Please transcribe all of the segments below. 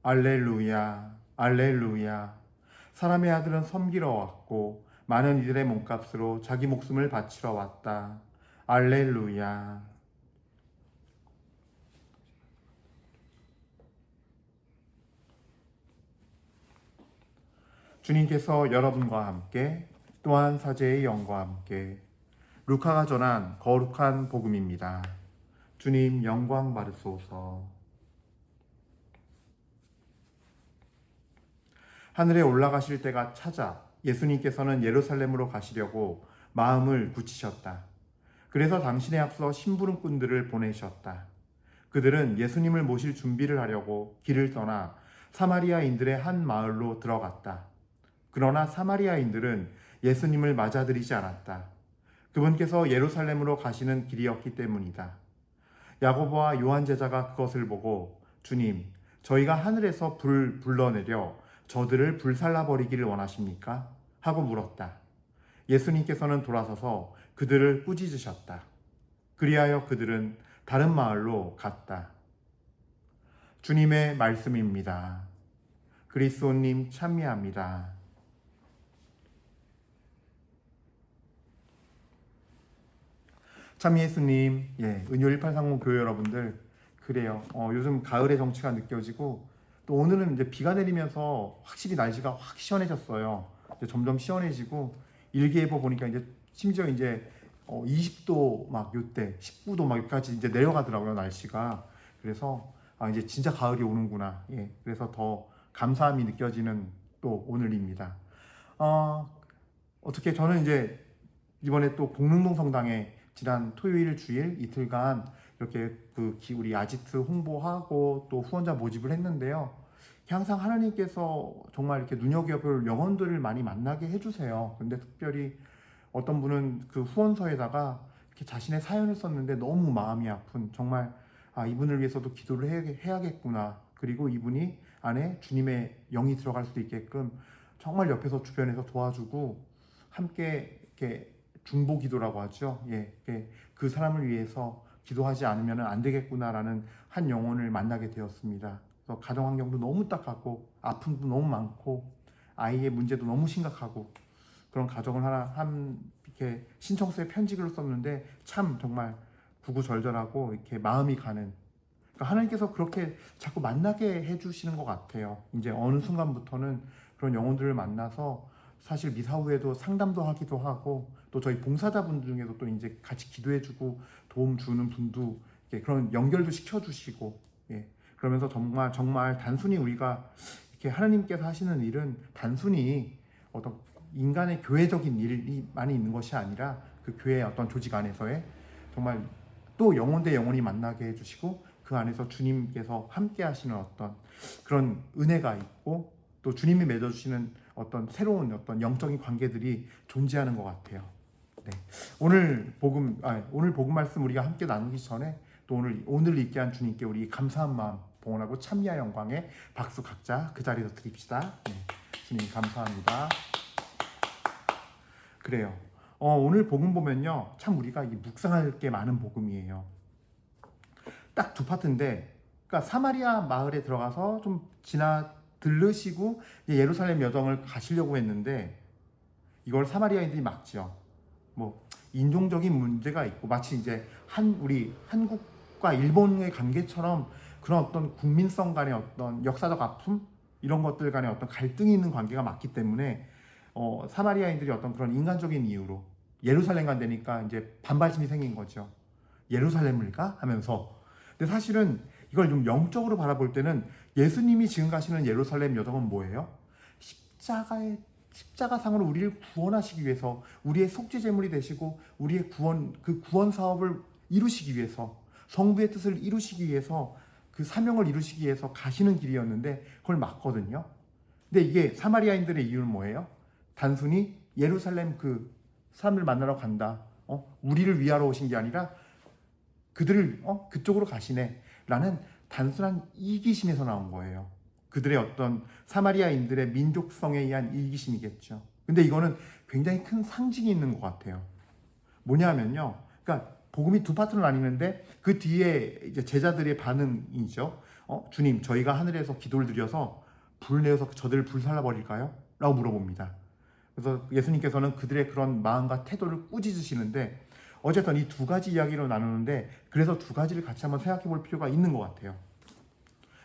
알렐루야, 알렐루야. 사람의 아들은 섬기러 왔고 많은 이들의 몸값으로 자기 목숨을 바치러 왔다. 알렐루야. 주님께서 여러분과 함께 또한 사제의 영과 함께 루카가 전한 거룩한 복음입니다. 주님 영광 받으소서. 하늘에 올라가실 때가 찾아 예수님께서는 예루살렘으로 가시려고 마음을 굳히셨다. 그래서 당신에 앞서 심부름꾼들을 보내셨다. 그들은 예수님을 모실 준비를 하려고 길을 떠나 사마리아인들의 한 마을로 들어갔다. 그러나 사마리아인들은 예수님을 맞아들이지 않았다. 그분께서 예루살렘으로 가시는 길이었기 때문이다. 야고보와 요한 제자가 그것을 보고 주님, 저희가 하늘에서 불을 불러내려 저들을 불살라버리기를 원하십니까? 하고 물었다. 예수님께서는 돌아서서 그들을 꾸짖으셨다. 그리하여 그들은 다른 마을로 갔다. 주님의 말씀입니다. 그리스도님 찬미합니다. 참 예수님, 은요 1830 교회 여러분들, 그래요. 요즘 가을의 정취가 느껴지고 또 오늘은 이제 비가 내리면서 확실히 날씨가 확 시원해졌어요. 이제 점점 시원해지고 일기예보 보니까 이제 심지어 이제 20도 막 요때 19도 막 여기까지 이제 내려가더라고요, 날씨가. 그래서 이제 진짜 가을이 오는구나. 그래서 더 감사함이 느껴지는 또 오늘입니다. 어떻게 저는 이제 이번에 또 공릉동 성당에 지난 토요일 주일 이틀간 이렇게 우리 아지트 홍보하고 또 후원자 모집을 했는데요. 항상 하나님께서 정말 이렇게 눈여겨볼 영혼들을 많이 만나게 해주세요. 근데 특별히 어떤 분은 그 후원서에다가 이렇게 자신의 사연을 썼는데 너무 마음이 아픈, 정말 이분을 위해서도 기도를 해야겠구나. 그리고 이분이 안에 주님의 영이 들어갈 수 있게끔 정말 옆에서 주변에서 도와주고 함께 이렇게 중보 기도라고 하죠. 그 사람을 위해서 기도하지 않으면 안 되겠구나라는 한 영혼을 만나게 되었습니다. 그래서 가정 환경도 너무 딱하고 아픔도 너무 많고 아이의 문제도 너무 심각하고 그런 가정을 이렇게 신청서에 편지글을 썼는데 참 정말 구구절절하고 이렇게 마음이 가는, 그러니까 하나님께서 그렇게 자꾸 만나게 해주시는 것 같아요. 이제 어느 순간부터는 그런 영혼들을 만나서 사실 미사 후에도 상담도 하기도 하고 또 저희 봉사자분 중에도 또 이제 같이 기도해주고 도움 주는 분도 그런 연결도 시켜주시고, 그러면서 정말 단순히 우리가 이렇게 하나님께서 하시는 일은 단순히 어떤 인간의 교회적인 일이 많이 있는 것이 아니라 그 교회의 어떤 조직 안에서의 정말 또 영혼 대 영혼이 만나게 해주시고 그 안에서 주님께서 함께 하시는 어떤 그런 은혜가 있고 또 주님이 맺어주시는 어떤 새로운 어떤 영적인 관계들이 존재하는 것 같아요. 오늘 복음 말씀 우리가 함께 나누기 전에 또 오늘 있게 한 주님께 우리 감사한 마음 봉헌하고 찬미와 영광의 박수 각자 그 자리에서 드립시다. 주님 감사합니다. 그래요. 오늘 복음 보면요, 참 우리가 묵상할 게 많은 복음이에요. 딱 두 파트인데, 그러니까 사마리아 마을에 들어가서 좀 들르시고 예루살렘 여정을 가시려고 했는데 이걸 사마리아인들이 막죠. 인종적인 문제가 있고 마치 이제 우리 한국과 일본의 관계처럼 그런 어떤 국민성 간의 어떤 역사적 아픔 이런 것들 간의 어떤 갈등이 있는 관계가 맞기 때문에 사마리아인들이 어떤 그런 인간적인 이유로 예루살렘 간다니까 이제 반발심이 생긴 거죠. 예루살렘을 가? 하면서. 근데 사실은 이걸 좀 영적으로 바라볼 때는 예수님이 지금 가시는 예루살렘 여정은 뭐예요? 십자가상으로 우리를 구원하시기 위해서 우리의 속죄 제물이 되시고 우리의 구원 사업을 이루시기 위해서 성부의 뜻을 이루시기 위해서 그 사명을 이루시기 위해서 가시는 길이었는데 그걸 막거든요. 근데 이게 사마리아인들의 이유는 뭐예요? 단순히 예루살렘 그 사람들 만나러 간다. 우리를 위하러 오신 게 아니라 그들을 그쪽으로 가시네 라는 단순한 이기심에서 나온 거예요. 그들의 어떤 사마리아인들의 민족성에 의한 이기심이겠죠. 근데 이거는 굉장히 큰 상징이 있는 것 같아요. 뭐냐면요, 그러니까 복음이 두 파트로 나뉘는데 그 뒤에 이제 제자들의 반응이죠. 주님, 저희가 하늘에서 기도를 드려서 불을 내어서 저들을 불살라 버릴까요? 라고 물어봅니다. 그래서 예수님께서는 그들의 그런 마음과 태도를 꾸짖으시는데, 어쨌든 이 두 가지 이야기로 나누는데, 그래서 두 가지를 같이 한번 생각해 볼 필요가 있는 것 같아요.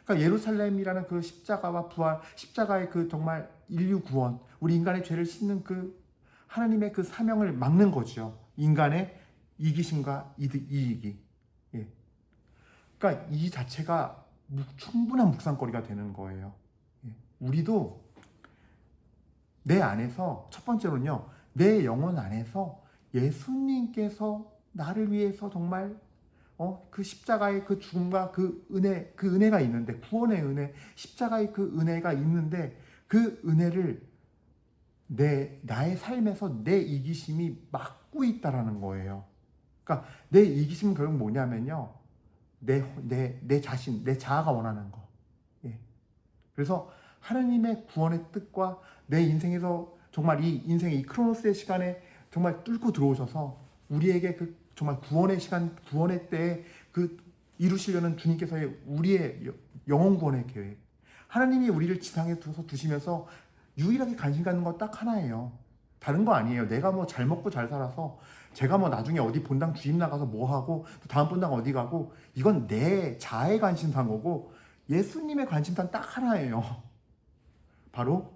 그러니까 예루살렘이라는 그 십자가와 부활, 십자가의 그 정말 인류 구원, 우리 인간의 죄를 씻는 그 하나님의 그 사명을 막는 거죠. 인간의 이기심과 이익이. 예. 그러니까 이 자체가 충분한 묵상거리가 되는 거예요. 예. 우리도 내 안에서, 첫 번째로는요, 내 영혼 안에서 예수님께서 나를 위해서 정말 그 십자가의 그 죽음과 그 은혜가 있는데, 구원의 은혜, 십자가의 그 은혜가 있는데, 그 은혜를 나의 삶에서 내 이기심이 막고 있다라는 거예요. 그러니까 내 이기심은 결국 뭐냐면요, 내 자신, 내 자아가 원하는 거. 예. 그래서 하나님의 구원의 뜻과 내 인생에서 정말 이 인생의 이 크로노스의 시간에 정말 뚫고 들어오셔서 우리에게 그 정말 구원의 시간, 구원의 때에 그 이루시려는 주님께서의 우리의 영혼 구원의 계획. 하나님이 우리를 지상에 두시면서 유일하게 관심 갖는 건 딱 하나예요. 다른 거 아니에요. 내가 뭐 잘 먹고 잘 살아서 제가 뭐 나중에 어디 본당 주임 나가서 뭐 하고 또 다음 본당 어디 가고, 이건 내 자아의 관심사인 거고, 예수님의 관심사는 딱 하나예요. 바로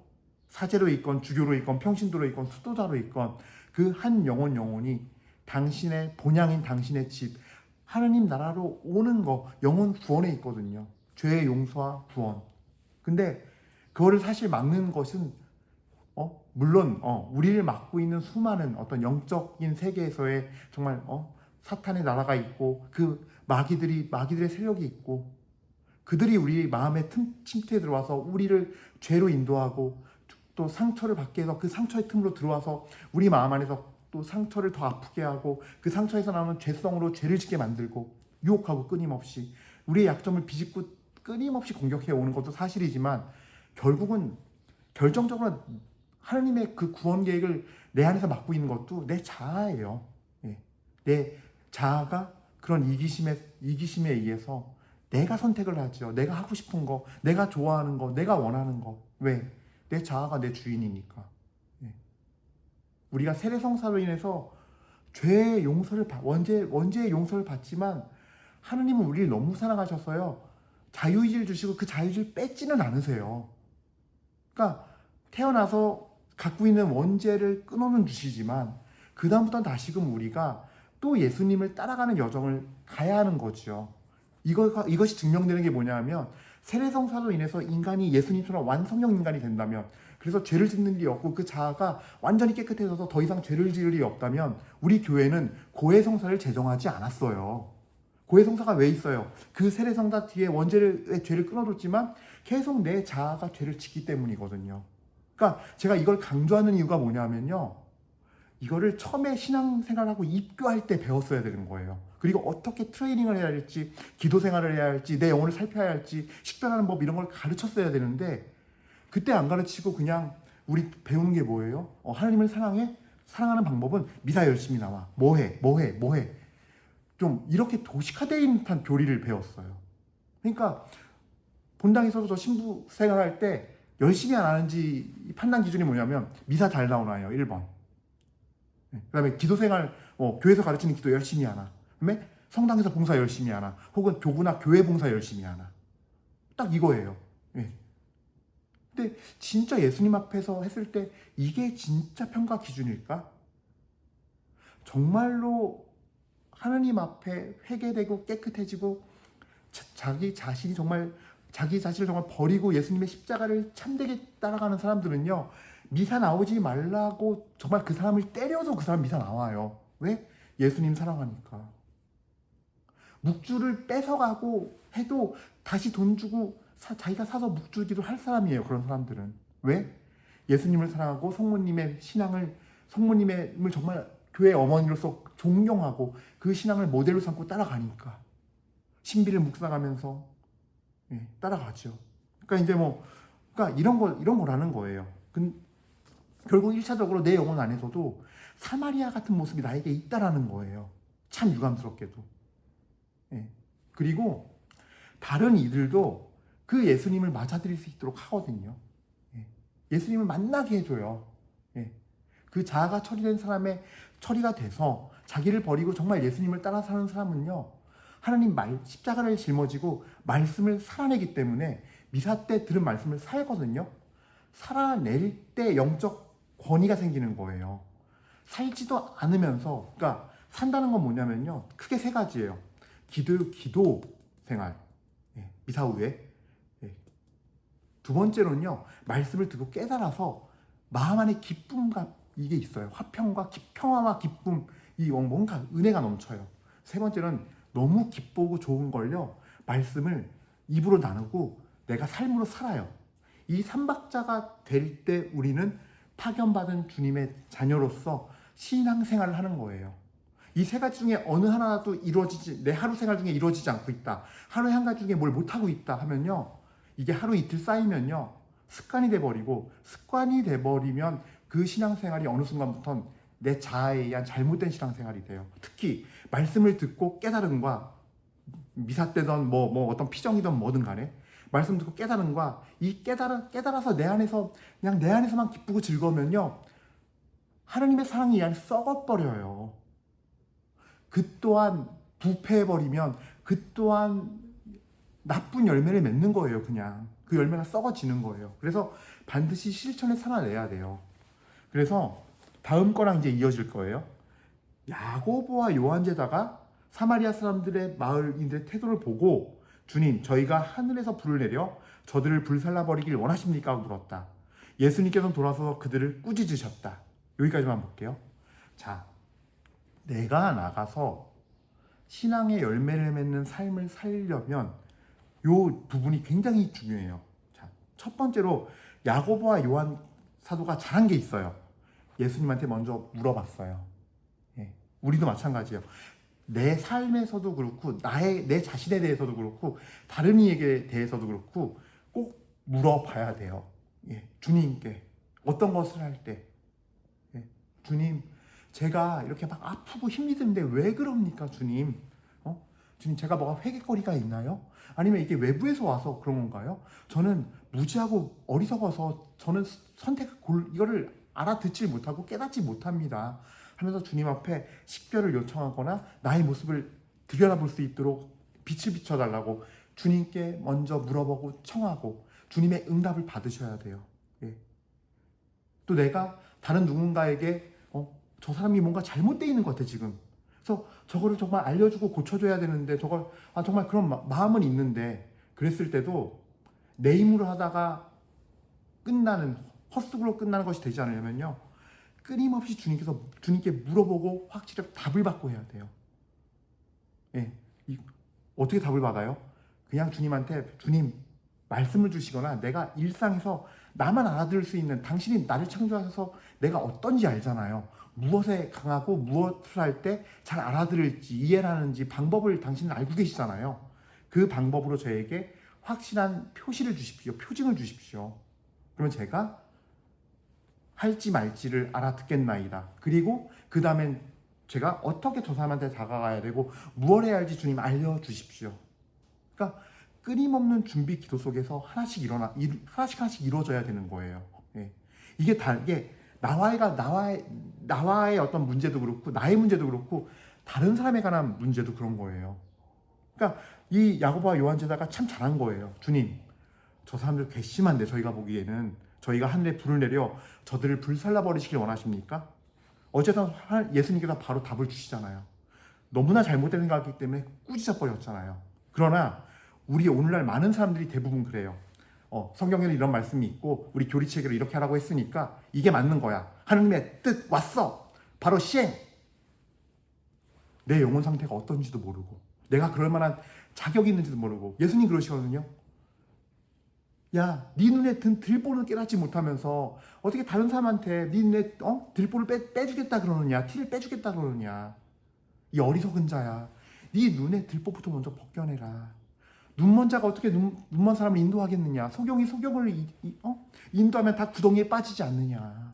사제로 있건 주교로 있건 평신도로 있건 수도자로 있건 그 한 영혼이 당신의 본향인 당신의 집 하느님 나라로 오는 거, 영혼 구원에 있거든요. 죄의 용서와 구원. 근데 그거를 사실 막는 것은 물론 우리를 막고 있는 수많은 어떤 영적인 세계에서의 정말 사탄의 나라가 있고, 그 마귀들의 세력이 있고, 그들이 우리 마음의 침투에 들어와서 우리를 죄로 인도하고, 또 상처를 받게 해서 그 상처의 틈으로 들어와서 우리 마음 안에서 또 상처를 더 아프게 하고, 그 상처에서 나오는 죄성으로 죄를 짓게 만들고, 유혹하고 끊임없이 우리의 약점을 비집고 끊임없이 공격해 오는 것도 사실이지만, 결국은 결정적으로 하나님의 그 구원 계획을 내 안에서 맡고 있는 것도 내 자아예요. 예. 내 자아가 그런 이기심에 의해서 내가 선택을 하죠. 내가 하고 싶은 거, 내가 좋아하는 거, 내가 원하는 거. 왜? 내 자아가 내 주인이니까. 예. 우리가 세례성사로 인해서 죄의 용서를 원죄의 용서를 받지만, 하나님은 우리를 너무 사랑하셔서요, 자유의지를 주시고 그 자유의지를 뺏지는 않으세요. 그러니까 태어나서 갖고 있는 원죄를 끊어는 주시지만, 그 다음부터는 다시금 우리가 또 예수님을 따라가는 여정을 가야 하는 거죠. 이것이 증명되는 게 뭐냐면, 세례성사로 인해서 인간이 예수님처럼 완성형 인간이 된다면, 그래서 죄를 짓는 일이 없고 그 자아가 완전히 깨끗해져서 더 이상 죄를 지을 일이 없다면, 우리 교회는 고해성사를 제정하지 않았어요. 고해성사가 왜 있어요? 그 세례성사 뒤에 원죄의 죄를 끊어줬지만 계속 내 자아가 죄를 짓기 때문이거든요. 그러니까 제가 이걸 강조하는 이유가 뭐냐면요, 이거를 처음에 신앙생활하고 입교할 때 배웠어야 되는 거예요. 그리고 어떻게 트레이닝을 해야 할지, 기도 생활을 해야 할지, 내 영혼을 살펴야 할지, 식별하는 법, 이런 걸 가르쳤어야 되는데, 그때 안 가르치고 그냥 우리 배우는 게 뭐예요? 하나님을 사랑해? 사랑하는 방법은 미사 열심히 나와. 뭐해? 좀 이렇게 도식화되어 있는 듯한 교리를 배웠어요. 그러니까 본당에서도 저 신부 생활할 때 열심히 안 하는지 판단 기준이 뭐냐면, 미사 잘 나오나요? 1번. 그 다음에 기도 생활, 교회에서 가르치는 기도 열심히 하나. 그 다음에 성당에서 봉사 열심히 하나. 혹은 교구나 교회 봉사 열심히 하나. 딱 이거예요. 예. 근데 진짜 예수님 앞에서 했을 때 이게 진짜 평가 기준일까? 정말로 하나님 앞에 회개되고 깨끗해지고 자기 자신을 정말 버리고 예수님의 십자가를 참되게 따라가는 사람들은요, 미사 나오지 말라고 정말 그 사람을 때려도 그 사람 미사 나와요. 왜? 예수님 사랑하니까. 묵주를 뺏어가고 해도 다시 돈 주고 자기가 사서 묵주기도 할 사람이에요. 그런 사람들은. 왜? 예수님을 사랑하고 성모님의 성모님을 정말 교회 어머니로서 존경하고 그 신앙을 모델로 삼고 따라가니까. 신비를 묵상하면서 따라가죠. 그러니까 이제 그러니까 이런 거라는 거예요. 결국 1차적으로 내 영혼 안에서도 사마리아 같은 모습이 나에게 있다라는 거예요. 참 유감스럽게도. 그리고 다른 이들도 그 예수님을 맞아들일 수 있도록 하거든요. 예. 예수님을 만나게 해줘요. 예. 그 자아가 처리된 사람의 처리가 돼서 자기를 버리고 정말 예수님을 따라 사는 사람은요, 하나님 십자가를 짊어지고 말씀을 살아내기 때문에 미사 때 들은 말씀을 살거든요. 살아낼 때 영적 권위가 생기는 거예요. 살지도 않으면서, 그러니까 산다는 건 뭐냐면요, 크게 세 가지예요. 기도 생활, 예, 미사 후에. 예. 두 번째로는요, 말씀을 듣고 깨달아서 마음 안에 기쁨과 이게 있어요. 화평과 평화와 기쁨, 이 뭔가 은혜가 넘쳐요. 세 번째는 너무 기쁘고 좋은 걸요, 말씀을 입으로 나누고 내가 삶으로 살아요. 이 삼박자가 될 때 우리는 파견받은 주님의 자녀로서 신앙생활을 하는 거예요. 이 세 가지 중에 어느 하나도 내 하루 생활 중에 이루어지지 않고 있다, 하루에 한 가지 중에 뭘 못하고 있다 하면요, 이게 하루 이틀 쌓이면요, 습관이 돼버리고, 습관이 돼버리면 그 신앙생활이 어느 순간부터는 내 자아에 의한 잘못된 신앙생활이 돼요. 특히 말씀을 듣고 깨달음과, 미사 때든 뭐 어떤 피정이든 뭐든 간에 말씀 듣고 깨달음과, 이 깨달아서 내 안에서 그냥 내 안에서만 기쁘고 즐거우면요, 하나님의 사랑이 이 안에 썩어버려요. 그 또한 부패해버리면 그 또한 나쁜 열매를 맺는 거예요. 그냥 그 열매가 썩어지는 거예요. 그래서 반드시 실천에 살아내야 돼요. 그래서 다음 거랑 이제 이어질 거예요. 야고보와 요한제자가 사마리아 사람들의 마을인들의 태도를 보고, 주님, 저희가 하늘에서 불을 내려 저들을 불살라 버리길 원하십니까? 하고 물었다. 예수님께서는 돌아서 그들을 꾸짖으셨다. 여기까지만 볼게요. 자, 내가 나가서 신앙의 열매를 맺는 삶을 살려면 요 부분이 굉장히 중요해요. 자, 첫 번째로 야고보와 요한 사도가 잘한 게 있어요. 예수님한테 먼저 물어봤어요. 예, 우리도 마찬가지예요. 내 삶에서도 그렇고, 내 자신에 대해서도 그렇고, 다른 이에게 대해서도 그렇고, 꼭 물어봐야 돼요. 예, 주님께 어떤 것을 할 때, 예, 주님, 제가 이렇게 막 아프고 힘이 드는데 왜 그럽니까, 주님? 주님, 제가 뭐가 회개거리가 있나요? 아니면 이게 외부에서 와서 그런 건가요? 저는 무지하고 어리석어서 저는 이거를 알아듣지 못하고 깨닫지 못합니다 하면서 주님 앞에 식별을 요청하거나 나의 모습을 들여다볼 수 있도록 빛을 비춰달라고 주님께 먼저 물어보고 청하고 주님의 응답을 받으셔야 돼요. 예. 또 내가 다른 누군가에게 저 사람이 뭔가 잘못되어 있는 것 같아 지금. 그래서 저거를 정말 알려주고 고쳐줘야 되는데 저걸 정말 그런 마음은 있는데, 그랬을 때도 내 힘으로 하다가 헛수고로 끝나는 것이 되지 않으려면요, 끊임없이 주님께 물어보고 확실히 답을 받고 해야 돼요. 예, 어떻게 답을 받아요? 그냥 주님한테 주님 말씀을 주시거나, 내가 일상에서 나만 알아들을 수 있는, 당신이 나를 창조하셔서 내가 어떤지 알잖아요. 무엇에 강하고 무엇을 할 때 잘 알아들을지 이해를 하는지 방법을 당신은 알고 계시잖아요. 그 방법으로 저에게 확실한 표시를 주십시오. 표징을 주십시오. 그러면 제가 할지 말지를 알아듣겠나이다. 그리고 그 다음엔 제가 어떻게 저 사람한테 다가가야 되고 무엇을 해야 할지 주님 알려주십시오. 그러니까 끊임없는 준비 기도 속에서 하나씩 이루어져야 되는 거예요. 예. 이게 나와의 어떤 문제도 그렇고, 나의 문제도 그렇고, 다른 사람에 관한 문제도 그런 거예요. 그러니까 이 야고보와 요한제자가 참 잘한 거예요. 주님, 저 사람들 괘씸한데 저희가 보기에는, 저희가 하늘에 불을 내려 저들을 불살라 버리시길 원하십니까? 어쨌든 예수님께서 바로 답을 주시잖아요. 너무나 잘못된 생각이기 때문에 꾸짖어 버렸잖아요. 그러나 우리 오늘날 많은 사람들이 대부분 그래요. 성경에는 이런 말씀이 있고 우리 교리체계로 이렇게 하라고 했으니까 이게 맞는 거야. 하나님의 뜻 왔어. 바로 시행. 내 영혼 상태가 어떤지도 모르고, 내가 그럴 만한 자격이 있는지도 모르고. 예수님 그러시거든요. 야, 네 눈에 든 들보를 깨닫지 못하면서 어떻게 다른 사람한테 네 눈에 들보를 빼주겠다 그러느냐, 티를 빼주겠다 그러느냐. 이 어리석은 자야. 네 눈에 들보부터 먼저 벗겨내라. 눈먼 자가 어떻게 눈먼 사람을 인도하겠느냐. 소경이 소경을 인도하면 다 구덩이에 빠지지 않느냐.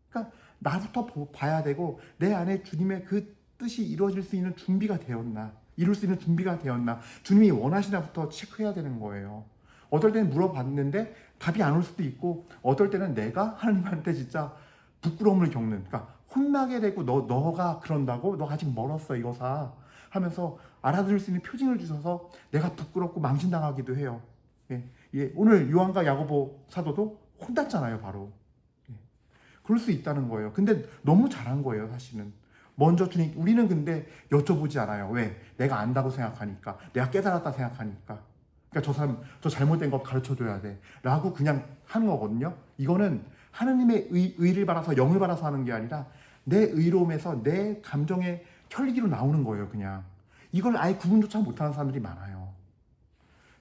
그러니까 나부터 봐야 되고, 내 안에 주님의 그 뜻이 이루어질 수 있는 준비가 되었나. 이룰 수 있는 준비가 되었나, 주님이 원하시나부터 체크해야 되는 거예요. 어떨 때는 물어봤는데 답이 안 올 수도 있고, 어떨 때는 내가 하나님한테 진짜 부끄러움을 겪는, 그러니까 혼나게 되고, 너가 그런다고? 너 아직 멀었어 이거사 하면서 알아들을 수 있는 표징을 주셔서 내가 부끄럽고 망신당하기도 해요. 예, 예, 오늘 요한과 야고보 사도도 혼났잖아요, 바로. 예, 그럴 수 있다는 거예요. 근데 너무 잘한 거예요, 사실은. 먼저 주님, 우리는 근데 여쭤보지 않아요. 왜? 내가 안다고 생각하니까, 내가 깨달았다 생각하니까. 그러니까 저 사람, 저 잘못된 거 가르쳐 줘야 돼 라고 그냥 하는 거거든요. 이거는 하느님의 의를 받아서, 영을 받아서 하는 게 아니라 내 의로움에서 내 감정의 혈기로 나오는 거예요, 그냥. 이걸 아예 구분조차 못하는 사람들이 많아요.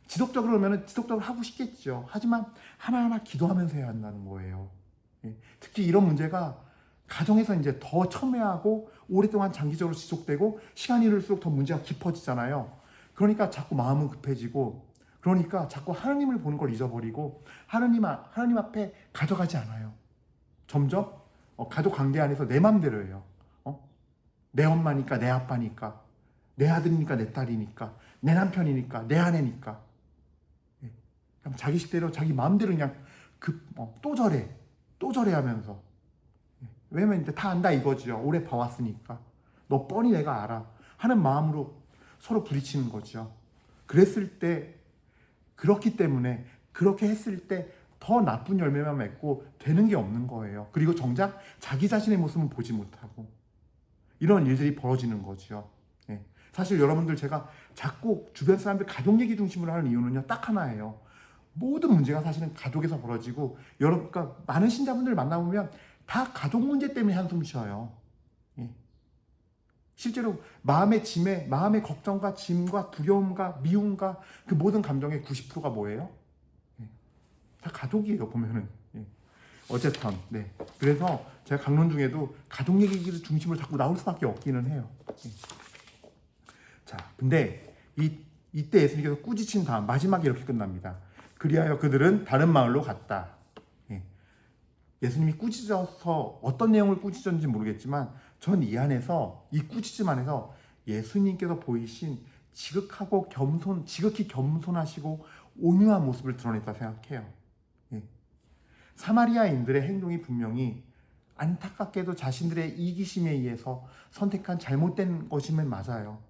지속적으로 하면 지속적으로 하고 싶겠죠. 하지만 하나하나 기도하면서 해야 한다는 거예요. 예. 특히 이런 문제가 가정에서 이제 더 첨예하고 오랫동안 장기적으로 지속되고 시간이 흐를수록 더 문제가 깊어지잖아요. 그러니까 자꾸 마음은 급해지고, 그러니까 자꾸 하나님을 보는 걸 잊어버리고 하나님 앞에 가져가지 않아요. 점점 가족 관계 안에서 내 맘대로 해요. 내 엄마니까, 내 아빠니까, 내 아들이니까, 내 딸이니까, 내 남편이니까, 내 아내니까. 예. 그냥 자기 식대로 자기 마음대로 그냥 또 저래 하면서. 예. 왜냐면 이제 다 안다 이거죠. 오래 봐왔으니까. 너 뻔히 내가 알아 하는 마음으로 서로 부딪히는 거죠. 그렇기 때문에 그렇게 했을 때 더 나쁜 열매만 맺고 되는 게 없는 거예요. 그리고 정작 자기 자신의 모습은 보지 못하고 이런 일들이 벌어지는 거죠. 예. 사실 여러분들, 제가 자꾸 주변 사람들 가족 얘기 중심으로 하는 이유는요, 딱 하나예요. 모든 문제가 사실은 가족에서 벌어지고, 그러니까 많은 신자분들 만나보면 다 가족 문제 때문에 한숨 쉬어요. 예. 실제로 마음의 걱정과 짐과 두려움과 미움과 그 모든 감정의 90%가 뭐예요? 예. 다 가족이에요, 보면은. 예. 어쨌든, 네. 그래서 제가 강론 중에도 가족 얘기를 중심으로 자꾸 나올 수밖에 없기는 해요. 예. 자, 근데 이때 예수님께서 꾸짖힌 다음 마지막에 이렇게 끝납니다. 그리하여 그들은 다른 마을로 갔다. 예. 예수님이 꾸짖어서 어떤 내용을 꾸짖었는지 모르겠지만, 전 이 안에서, 이 꾸짖음 안에서 예수님께서 보이신 지극히 겸손하시고 온유한 모습을 드러냈다 생각해요. 예. 사마리아인들의 행동이 분명히 안타깝게도 자신들의 이기심에 의해서 선택한 잘못된 것이면 맞아요.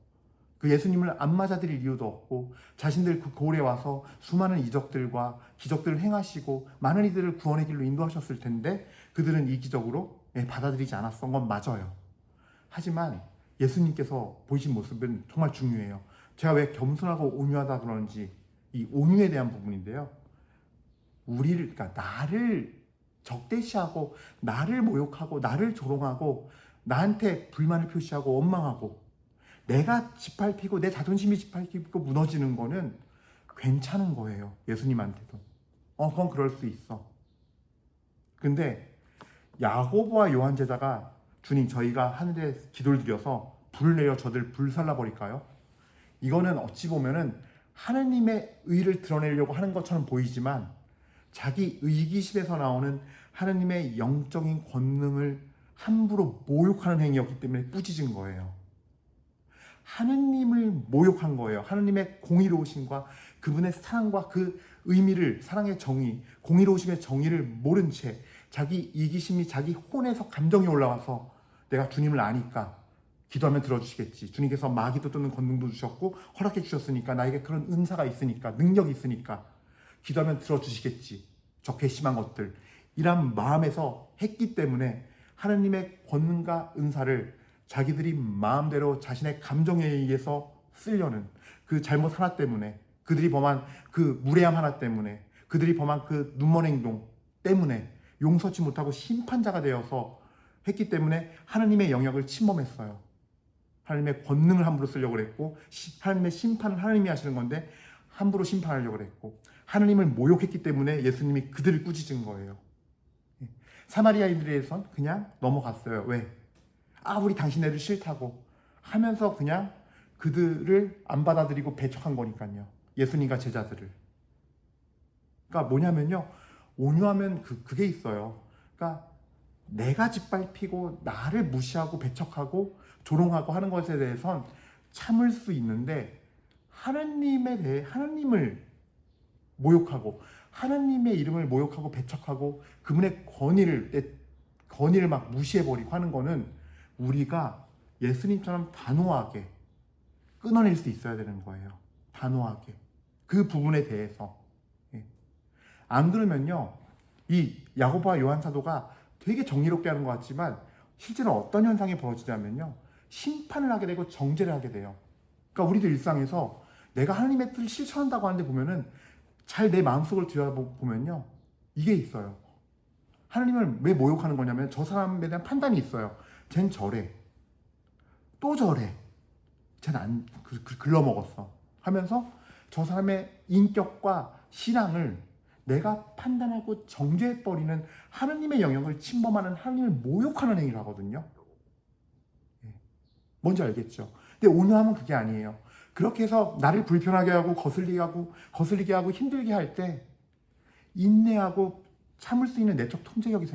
그 예수님을 안 맞아들일 이유도 없고, 자신들 그 고을에 와서 수많은 이적들과 기적들을 행하시고 많은 이들을 구원의 길로 인도하셨을 텐데 그들은 이기적으로 받아들이지 않았던 건 맞아요. 하지만 예수님께서 보이신 모습은 정말 중요해요. 제가 왜 겸손하고 온유하다 그러는지, 이 온유에 대한 부분인데요. 그러니까 나를 적대시하고 나를 모욕하고 나를 조롱하고 나한테 불만을 표시하고 원망하고 내가 짓밟히고 내 자존심이 짓밟히고 무너지는 거는 괜찮은 거예요, 예수님한테도. 그건 그럴 수 있어. 근데 야고보와 요한 제자가, 주님, 저희가 하늘에 기도를 드려서 불을 내려 저들 불살라 버릴까요? 이거는 어찌 보면은 하느님의 의를 드러내려고 하는 것처럼 보이지만, 자기 의기심에서 나오는 하느님의 영적인 권능을 함부로 모욕하는 행위였기 때문에 꾸짖은 거예요. 하느님을 모욕한 거예요. 하느님의 공의로우심과 그분의 사랑과 그 의미를, 사랑의 정의, 공의로우심의 정의를 모른 채 자기 이기심이, 자기 혼에서 감정이 올라와서 내가 주님을 아니까 기도하면 들어주시겠지, 주님께서 마귀도 쫓는 권능도 주셨고 허락해 주셨으니까, 나에게 그런 은사가 있으니까, 능력이 있으니까 기도하면 들어주시겠지, 저 괘씸한 것들, 이란 마음에서 했기 때문에 하느님의 권능과 은사를 자기들이 마음대로 자신의 감정에 의해서 쓰려는 그 잘못 하나 때문에, 그들이 범한 그 무례함 하나 때문에, 그들이 범한 그 눈먼 행동 때문에 용서치 못하고 심판자가 되어서 했기 때문에 하느님의 영역을 침범했어요. 하나님의 권능을 함부로 쓰려고 했고, 하나님의 심판을 하나님이 하시는 건데 함부로 심판하려고 했고, 하나님을 모욕했기 때문에 예수님이 그들을 꾸짖은 거예요. 사마리아인들에 대해서는 그냥 넘어갔어요. 왜? 우리 당신네들 싫다고 하면서 그냥 그들을 안 받아들이고 배척한 거니까요. 예수님과 제자들을. 그러니까 뭐냐면요, 온유하면 그게 있어요. 그러니까 내가 짓밟히고 나를 무시하고 배척하고 조롱하고 하는 것에 대해선 참을 수 있는데 하나님에 대해 하나님을 모욕하고 하나님의 이름을 모욕하고 배척하고 그분의 권위를 막 무시해버리고 하는 거는 우리가 예수님처럼 단호하게 끊어낼 수 있어야 되는 거예요. 단호하게 그 부분에 대해서. 예. 안 그러면요, 이 야고보와 요한 사도가 되게 정의롭게 하는 것 같지만 실제로 어떤 현상이 벌어지냐면요, 심판을 하게 되고 정죄를 하게 돼요. 그러니까 우리도 일상에서 내가 하나님의 뜻을 실천한다고 하는데 보면은 잘 내 마음속을 들여다보면요, 이게 있어요. 하나님을 왜 모욕하는 거냐면 저 사람에 대한 판단이 있어요. 쟨 저래, 또 저래, 쟨 글러먹었어 하면서 저 사람의 인격과 신앙을 내가 판단하고 정죄해버리는, 하나님의 영역을 침범하는, 하나님을 모욕하는 행위를 하거든요. 뭔지 알겠죠? 근데 온유함은 그게 아니에요. 그렇게 해서 나를 불편하게 하고 거슬리게 하고 힘들게 할 때 인내하고 참을 수 있는 내적 통제력이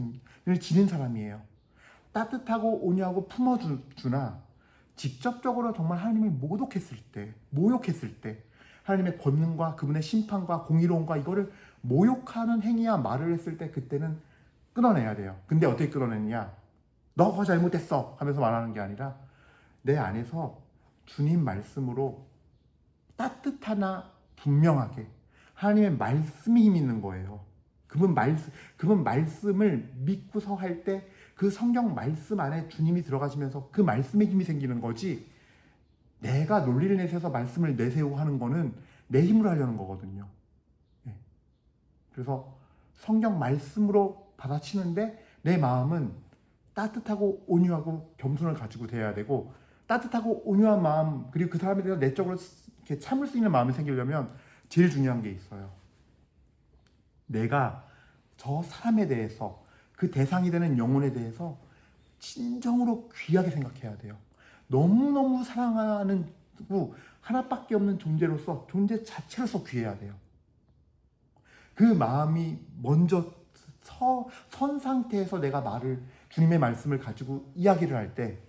지닌 사람이에요. 따뜻하고 온유하고 품어주나 직접적으로 정말 하나님을 모욕했을 때 하나님의 권능과 그분의 심판과 공의로움과 이거를 모욕하는 행위야 말을 했을 때 그때는 끊어내야 돼요. 근데 어떻게 끊어내느냐? 너가 잘못했어 하면서 말하는 게 아니라 내 안에서 주님 말씀으로 따뜻하나 분명하게 하나님의 말씀이 힘 있는 거예요. 그분 말씀을 믿고서 할 때 그 성경 말씀 안에 주님이 들어가시면서 그 말씀의 힘이 생기는 거지, 내가 논리를 내세워서 말씀을 내세우고 하는 거는 내 힘으로 하려는 거거든요. 네. 그래서 성경 말씀으로 받아치는데 내 마음은 따뜻하고 온유하고 겸손을 가지고 돼야 되고, 따뜻하고 온유한 마음 그리고 그 사람에 대해서 내적으로 이렇게 참을 수 있는 마음이 생기려면 제일 중요한 게 있어요. 내가 저 사람에 대해서, 그 대상이 되는 영혼에 대해서 진정으로 귀하게 생각해야 돼요. 너무너무 사랑하는 하나밖에 없는 존재로서, 존재 자체로서 귀해야 돼요. 그 마음이 먼저 선 상태에서 내가 주님의 말씀을 가지고 이야기를 할 때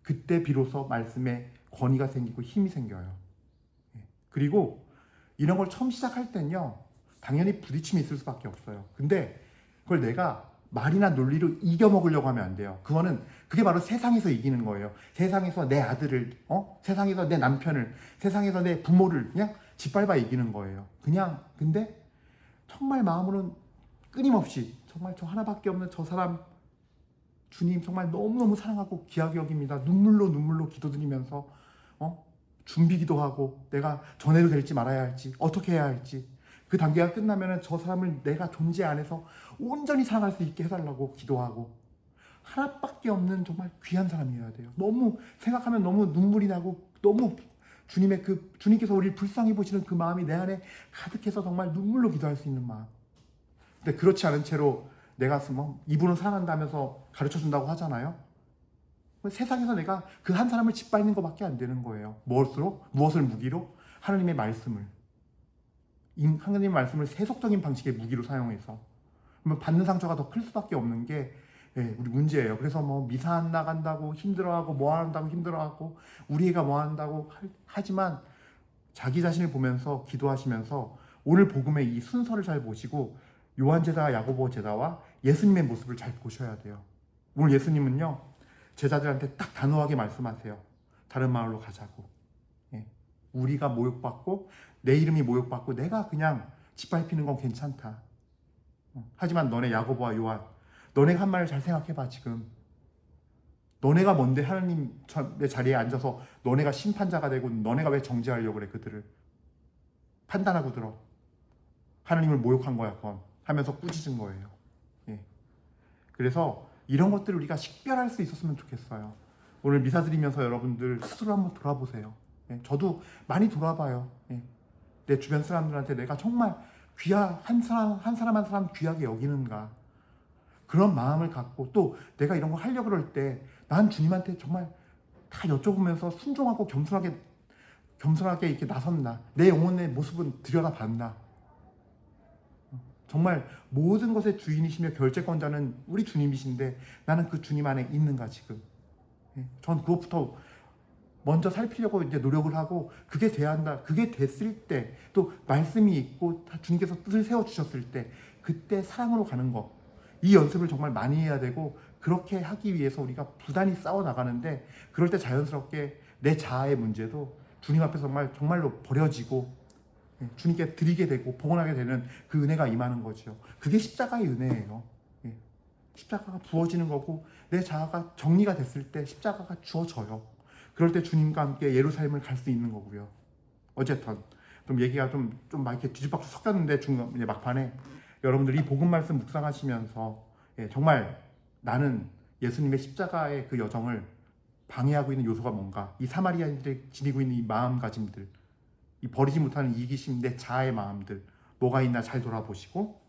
그때 비로소 말씀에 권위가 생기고 힘이 생겨요. 그리고 이런 걸 처음 시작할 땐요, 당연히 부딪힘이 있을 수밖에 없어요. 근데 그걸 내가 말이나 논리로 이겨먹으려고 하면 안 돼요. 그게 바로 세상에서 이기는 거예요. 세상에서 내 아들을, 세상에서 내 남편을, 세상에서 내 부모를 그냥 짓밟아 이기는 거예요. 근데 정말 마음으로는 끊임없이 정말 저 하나밖에 없는 저 사람 주님 정말 너무너무 사랑하고 귀하게 여깁니다. 눈물로 기도드리면서 준비기도 하고 내가 전해도 될지 말아야 할지 어떻게 해야 할지, 그 단계가 끝나면 저 사람을 내가 존재 안에서 온전히 사랑할 수 있게 해달라고 기도하고, 하나밖에 없는 정말 귀한 사람이어야 돼요. 너무 생각하면 너무 눈물이 나고, 너무 주님께서 우리를 불쌍히 보시는 그 마음이 내 안에 가득해서 정말 눈물로 기도할 수 있는 마음. 근데 그렇지 않은 채로 내가 이분을 사랑한다면서 가르쳐준다고 하잖아요. 세상에서 내가 그 한 사람을 짓밟는 것밖에 안 되는 거예요. 무엇을 무기로? 하나님의 말씀을 세속적인 방식의 무기로 사용해서. 그러면 받는 상처가 더 클 수밖에 없는 게 우리 문제예요. 그래서 미사 안 나간다고 힘들어하고 뭐 한다고 힘들어하고 우리 애가 뭐 한다고 하지만 자기 자신을 보면서 기도하시면서 오늘 복음의 이 순서를 잘 보시고 요한 제자, 야고보 제자와 예수님의 모습을 잘 보셔야 돼요. 오늘 예수님은요, 제자들한테 딱 단호하게 말씀하세요. 다른 마을로 가자고. 우리가 모욕받고 내 이름이 모욕받고 내가 그냥 짓밟히는 건 괜찮다. 하지만 너네 야고보와 요한, 너네가 한 말을 잘 생각해봐. 지금 너네가 뭔데 하나님의 자리에 앉아서 너네가 심판자가 되고 너네가 왜 정죄하려고 그래. 그들을 판단하고 들어. 하나님을 모욕한 거야 그건 하면서 꾸짖은 거예요. 그래서 이런 것들을 우리가 식별할 수 있었으면 좋겠어요. 오늘 미사 드리면서 여러분들 스스로 한번 돌아보세요. 저도 많이 돌아봐요. 내 주변 사람들한테 내가 정말 한 사람 귀하게 여기는가, 그런 마음을 갖고, 또 내가 이런 거 하려고 그럴 때 난 주님한테 정말 다 여쭤보면서 순종하고 겸손하게 이렇게 나섰나, 내 영혼의 모습은 들여다봤나. 정말 모든 것의 주인이시며 결재권자는 우리 주님이신데 나는 그 주님 안에 있는가 지금. 전 그것부터 먼저 살피려고 이제 노력을 하고 그게 돼야 한다. 그게 됐을 때 또 말씀이 있고 주님께서 뜻을 세워 주셨을 때 그때 사랑으로 가는 거. 이 연습을 정말 많이 해야 되고 그렇게 하기 위해서 우리가 부단히 싸워 나가는데 그럴 때 자연스럽게 내 자아의 문제도 주님 앞에서 정말로 버려지고 주님께 드리게 되고 봉헌하게 되는 그 은혜가 임하는 거죠. 그게 십자가의 은혜예요. 십자가가 부어지는 거고 내 자아가 정리가 됐을 때 십자가가 주어져요. 그럴 때 주님과 함께 예루살렘을 갈 수 있는 거고요. 어쨌든 좀 얘기가 좀 막 이렇게 뒤집박죽 섞였는데 중간 이제 막판에 여러분들이 복음 말씀 묵상하시면서 정말 나는 예수님의 십자가의 그 여정을 방해하고 있는 요소가 뭔가, 이 사마리아인들이 지니고 있는 이 마음가짐들, 이 버리지 못하는 이기심, 내 자아의 마음들 뭐가 있나 잘 돌아보시고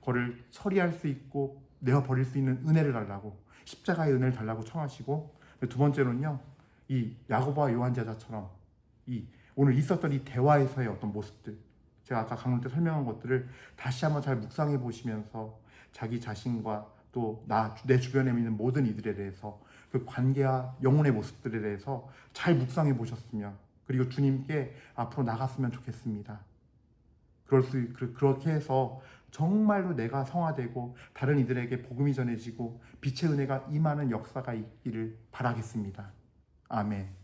그거를 처리할 수 있고 내어 버릴 수 있는 은혜를 달라고, 십자가의 은혜를 달라고 청하시고, 두 번째로는요, 이 야고보와 요한 제자처럼 이 오늘 있었던 이 대화에서의 어떤 모습들, 제가 아까 강론 때 설명한 것들을 다시 한번 잘 묵상해 보시면서 자기 자신과 또 내 주변에 있는 모든 이들에 대해서 그 관계와 영혼의 모습들에 대해서 잘 묵상해 보셨으면, 그리고 주님께 앞으로 나갔으면 좋겠습니다. 그렇게 해서 정말로 내가 성화되고 다른 이들에게 복음이 전해지고 빛의 은혜가 임하는 역사가 있기를 바라겠습니다. 아멘.